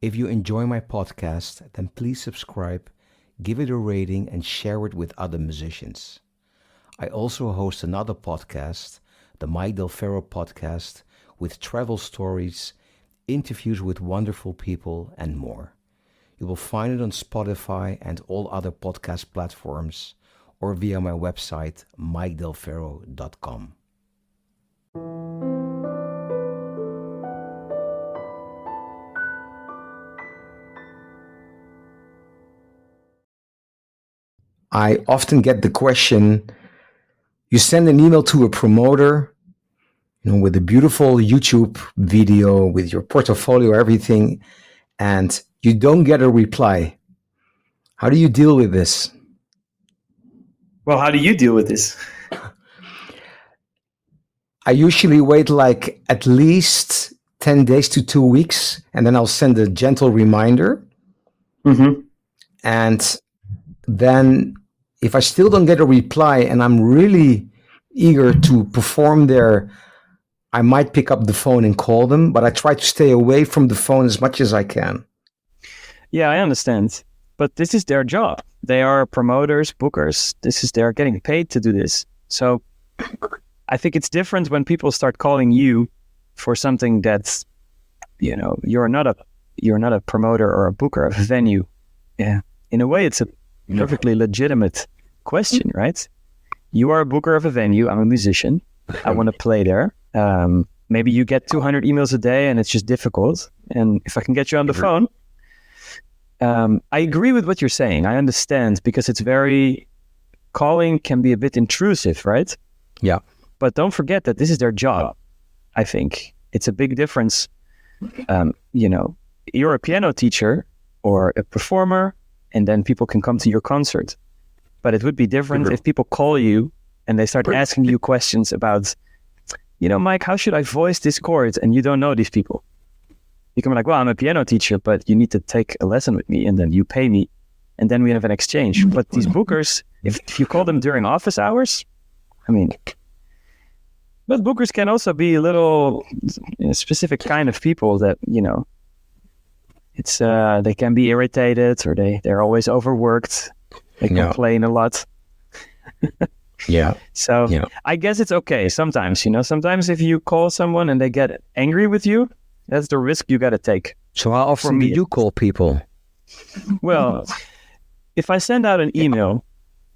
If you enjoy my podcast, then please subscribe, give it a rating, and share it with other musicians. I also host another podcast, the Mike Del Ferro podcast, with travel stories, interviews with wonderful people, and more. You will find it on Spotify and all other podcast platforms or via my website, mikedelferro.com. I often get the question, you send an email to a promoter, with a beautiful YouTube video, with your portfolio, everything, and you don't get a reply. How do you deal with this? Well, how do you deal with this? I usually wait like at least 10 days to 2 weeks, and then I'll send a gentle reminder. Mm-hmm. And then if I still don't get a reply and I'm really eager to perform there, I might pick up the phone and call them, but I try to stay away from the phone as much as I can. Yeah, I understand. But this is their job. They are promoters, bookers. They're getting paid to do this. So I think it's different when people start calling you for something that's, you're not a promoter or a booker of a venue. Yeah. In a way, it's a perfectly legitimate question, right? You are a booker of a venue. I'm a musician. I want to play there. Maybe you get 200 emails a day and it's just difficult. And if I can get you on the phone, I agree with what you're saying. I understand because calling can be a bit intrusive, right? Yeah. But don't forget that this is their job. I think it's a big difference. You're a piano teacher or a performer, and then people can come to your concert. But it would be different if people call you and they start asking you questions about, Mike, how should I voice this chord? And you don't know these people. You can be like, well, I'm a piano teacher, but you need to take a lesson with me and then you pay me and then we have an exchange. But these bookers, if you call them during office hours, but bookers can also be a little specific kind of people that, they can be irritated or they're always overworked. They complain a lot. Yeah. So yeah. I guess it's okay sometimes, sometimes if you call someone and they get angry with you, that's the risk you got to take. So how often do you call people? Well, if I send out an email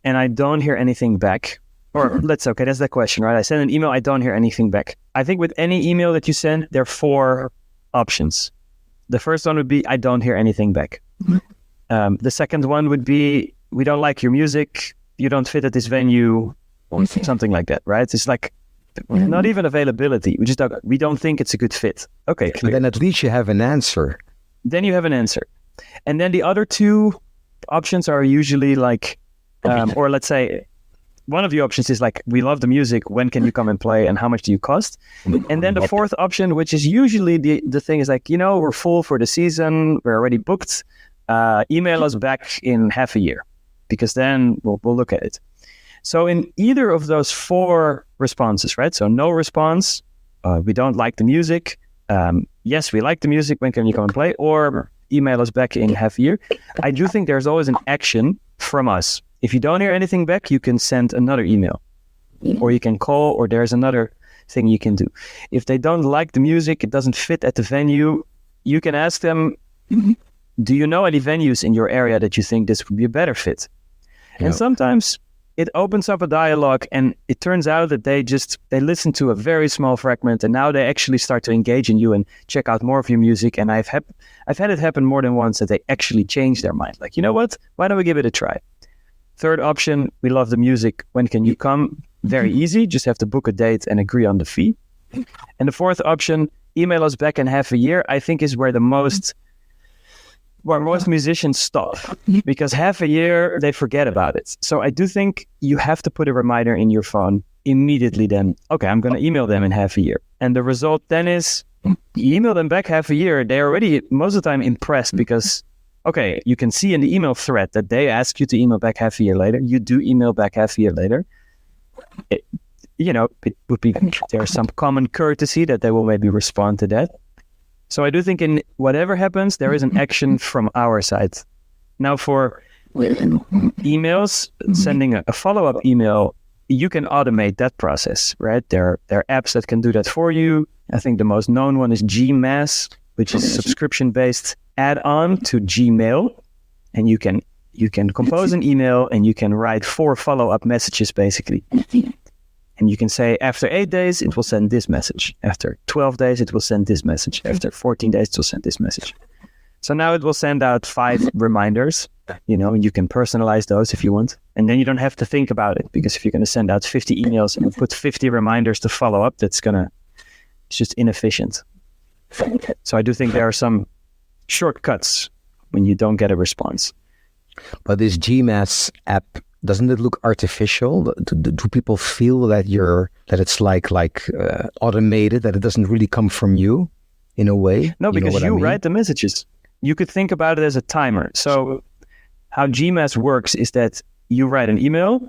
and I don't hear anything back, that's the question, right? I send an email, I don't hear anything back. I think with any email that you send, there are 4 options. The first one would be, I don't hear anything back. The second one would be, we don't like your music, you don't fit at this venue, or something like that, right? It's like, not even availability. We don't think it's a good fit. Okay, clear. Then at least you have an answer. Then you have an answer. And then the other 2 options are usually like, or let's say, one of the options is like, we love the music, when can you come and play and how much do you cost? And then the 4th option, which is usually the thing is like, we're full for the season, we're already booked, email us back in half a year, because then we'll look at it. So in either of those 4 responses, right? So no response, we don't like the music, yes, we like the music, when can you come and play? Or email us back in half a year. I do think there's always an action from us. If you don't hear anything back, you can send another email or you can call, or there's another thing you can do. If they don't like the music, it doesn't fit at the venue, you can ask them, do you know any venues in your area that you think this would be a better fit? Yeah. And sometimes it opens up a dialogue and it turns out that they listen to a very small fragment and now they actually start to engage in you and check out more of your music. And I've had it happen more than once that they actually change their mind. Like, you know what? Why don't we give it a try? Third option, we love the music. When can you come? Very easy. Just have to book a date and agree on the fee. And the 4th option, email us back in half a year, I think is where most musicians stop, because half a year they forget about it. So I do think you have to put a reminder in your phone immediately then, okay, I'm going to email them in half a year. And the result then is you email them back half a year. They're already most of the time impressed because, okay, you can see in the email thread that they ask you to email back half a year later. You do email back half a year later. It would be, there's some common courtesy that they will maybe respond to that. So I do think in whatever happens, there is an action from our side. Now for emails, sending a follow-up email, you can automate that process, right? There are apps that can do that for you. I think the most known one is Gmass, which is a subscription-based add-on to Gmail. And you can compose an email and you can write 4 follow-up messages, basically. And you can say, after 8 days, it will send this message. After 12 days, it will send this message. After 14 days, it will send this message. So now it will send out 5 reminders, and you can personalize those if you want. And then you don't have to think about it, because if you're going to send out 50 emails and put 50 reminders to follow up, it's just inefficient. So I do think there are some shortcuts when you don't get a response. But this Gmass app, doesn't it look artificial? Do people feel that it's like automated, that it doesn't really come from you in a way? No, because you write the messages. You could think about it as a timer. So how Gmass works is that you write an email,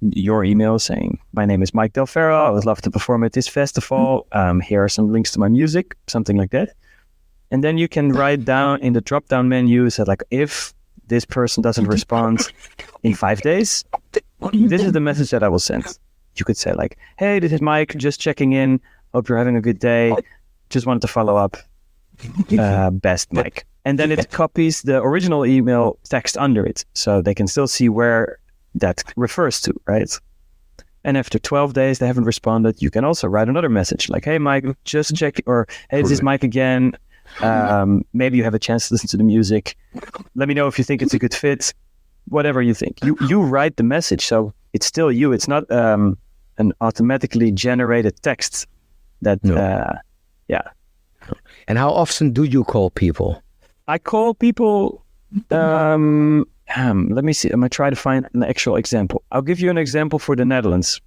your email saying, my name is Mike Del Ferro. I would love to perform at this festival. Here are some links to my music, something like that. And then you can write down in the drop-down menu, say like, if this person doesn't respond in 5 days, this is the message that I will send. You could say like, hey, this is Mike, just checking in. Hope you're having a good day. Just wanted to follow up. Best Mike. And then it copies the original email text under it, so they can still see where that refers to, right? And after 12 days, they haven't responded. You can also write another message like, hey, Mike, just check, or hey, this is Mike again. Maybe you have a chance to listen to the music. Let me know if you think it's a good fit. Whatever you think. You write the message, so it's still you. It's not an automatically generated text. Yeah. And how often do you call people? I call people. Let me see. I'm gonna try to find an actual example. I'll give you an example for the Netherlands.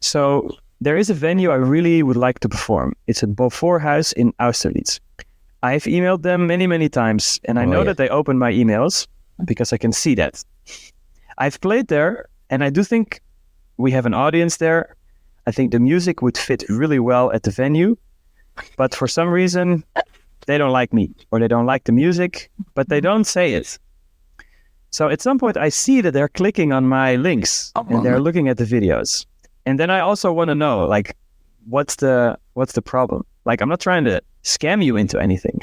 So there is a venue I really would like to perform. It's at Beauforthuis in Austerlitz. I've emailed them many, many times, and I know that they open my emails because I can see that. I've played there, and I do think we have an audience there. I think the music would fit really well at the venue, but for some reason, they don't like me, or they don't like the music, but they don't say it. So at some point, I see that they're clicking on my links, and they're looking at the videos. And then I also want to know, like, what's the problem? Like, I'm not trying to scam you into anything.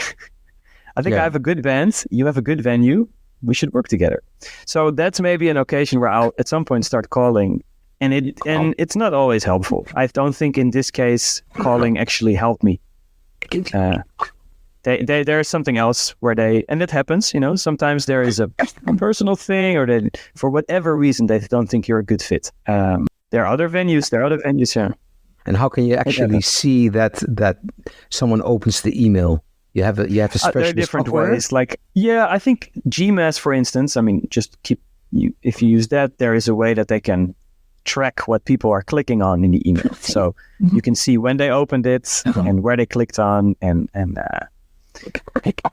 I think I have a good band. You have a good venue. We should work together. So that's maybe an occasion where I'll at some point start calling, and it's not always helpful. I don't think in this case calling actually helped me. There's something else where and it happens. Sometimes there is a personal thing, or they, for whatever reason, they don't think you're a good fit. There are other venues. Yeah. And how can you actually see that someone opens the email? You have a special there are different ways. Like, I think Gmass, for instance. I mean, if you use that, there is a way that they can track what people are clicking on in the email. So you can see when they opened it and where they clicked on, and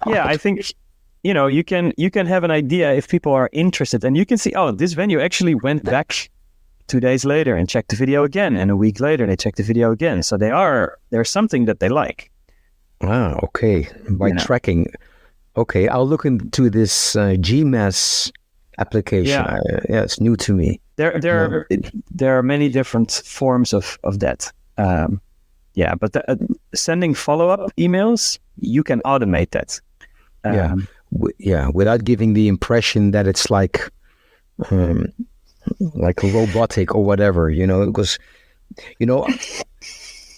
I think you can have an idea if people are interested, and you can see, this venue actually went back 2 days later and checked the video again, and a week later they checked the video again. So there's something that they like. Ah, okay. By tracking. Okay, I'll look into this Gmass application. Yeah. It's new to me. There are many different forms of that. But sending follow-up emails, you can automate that. Without giving the impression that it's like robotic or whatever, because,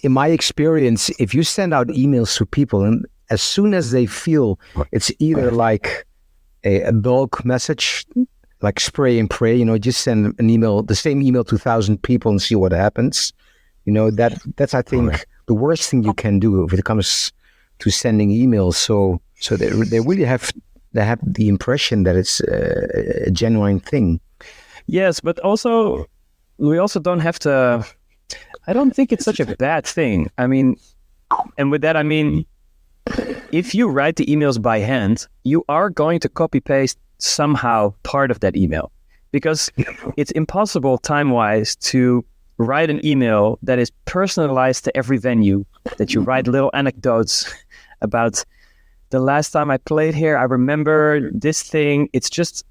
in my experience, if you send out emails to people, and as soon as they feel it's either like a bulk message, like spray and pray, just send an email, the same email to 1,000 people and see what happens. That's I think the worst thing you can do if it comes to sending emails. So they really have the impression that it's a genuine thing. Yes, but also we also don't have to. I don't think it's such a bad thing. I mean, and with that I mean, if you write the emails by hand, you are going to copy paste somehow part of that email, because it's impossible time-wise to write an email that is personalized to every venue, that you write little anecdotes about the last time I played here, I remember this thing. It's just,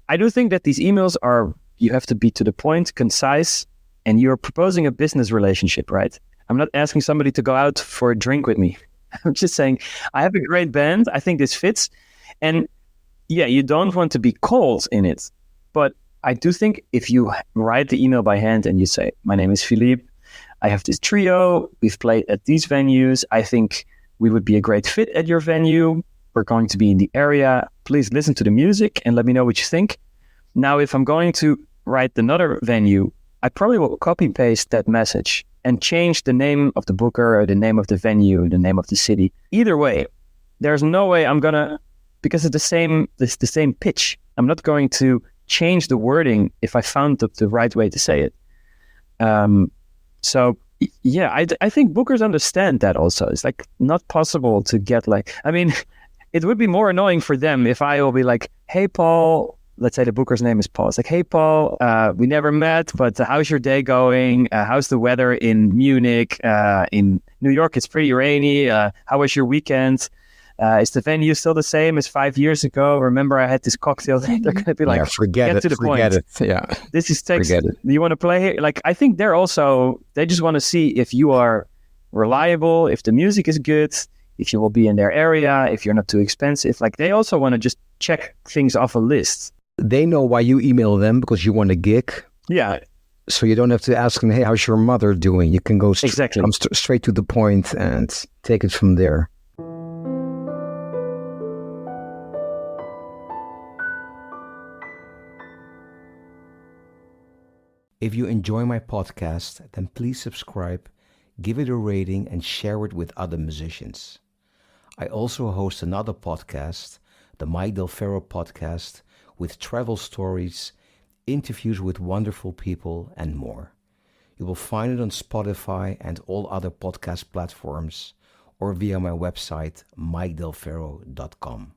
I do think that these emails are, you have to be to the point, concise, and you're proposing a business relationship, right? I'm not asking somebody to go out for a drink with me. I'm just saying, I have a great band. I think this fits. And yeah, you don't want to be cold in it. But I do think if you write the email by hand and you say, my name is Philippe, I have this trio, we've played at these venues, I think we would be a great fit at your venue. We're going to be in the area. Please listen to the music and let me know what you think. Now, if I'm going to write another venue, I probably will copy paste that message and change the name of the booker or the name of the venue, the name of the city. Either way, there's no way I'm gonna, because it's the same pitch. I'm not going to change the wording if I found the right way to say it. So yeah, I think bookers understand that also. It's like not possible to get like, I mean, it would be more annoying for them if I will be like, hey, Paul, let's say the booker's name is Paul. It's like, hey, Paul, we never met, but how's your day going? How's the weather in Munich? In New York, it's pretty rainy. How was your weekend? Is the venue still the same as 5 years ago? Remember, I had this cocktail. They're going to be like, forget to the point. Yeah. This is text. Forget it. You want to play here? Like, I think they just want to see if you are reliable, if the music is good, if you will be in their area, if you're not too expensive. Like, they also want to just check things off a list. They know why you email them, because you want a gig. Yeah. So you don't have to ask them, hey, how's your mother doing? You can go Exactly. come straight to the point and take it from there. If you enjoy my podcast, then please subscribe, give it a rating, and share it with other musicians. I also host another podcast, the Mike Del Ferro podcast, with travel stories, interviews with wonderful people, and more. You will find it on Spotify and all other podcast platforms, or via my website, mikedelferro.com.